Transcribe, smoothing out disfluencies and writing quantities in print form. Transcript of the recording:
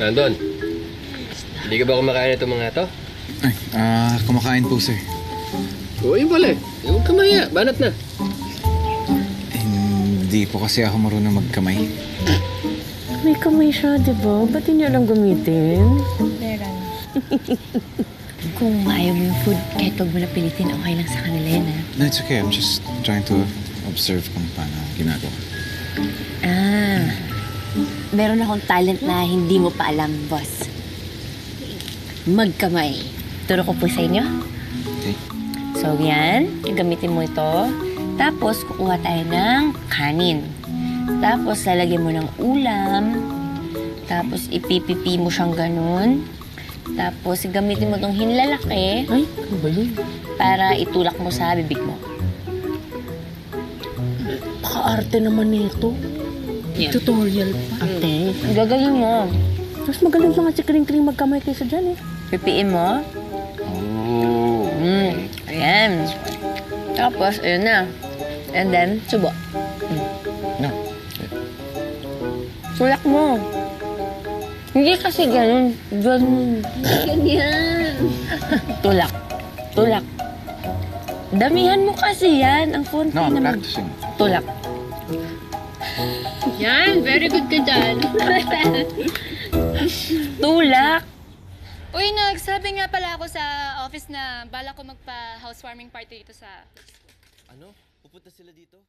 Nandun, hindi ka ba kumakain itong mga to? Ay, kumakain po, sir. Oo, yun pala eh. Huwag ka mahiya, banat na. Hindi po kasi ako marunong magkamay. May kamay siya, di ba? Ba't hindi niya lang gamitin? Meron. Kung ayaw mo yung food, kahit huwag mo na pilitin, okay lang sa kanila yan, ha? No, it's okay. I'm just trying to observe kung paano ginagawa. Meron akong talent na hindi mo pa alam, boss. Magkamay. Turo ko po sa inyo. Okay. So, yan. Gagamitin mo ito. Tapos, kukuha tayo ng kanin. Tapos, lalagyan mo ng ulam. Tapos, ipipipi mo siyang ganun. Tapos, gamitin mo itong hinlalaki. Ay, ano ba yun? Para itulak mo sa bibig mo. Paka-arte naman nito. Yeah. Tutorial pa. Ate, gagaling mo. Mas magaling pa nga si Kring-Kring magkamay kaysa dyan eh. Pipiin mo. Oh. Ayan. Tapos, ayun na. And then, subo. No. Tulak mo. Hindi kasi ganun. Ganun. Ganyan. Tulak. Tulak. Damihan mo kasi yan. Ang konti No, I'm naman. practicing. Tulak. Yan, very good ka dyan. Tulak. Uy, nagsabi nga pala ako sa office na bala ko magpa-housewarming party dito sa... Ano? Pupunta sila dito?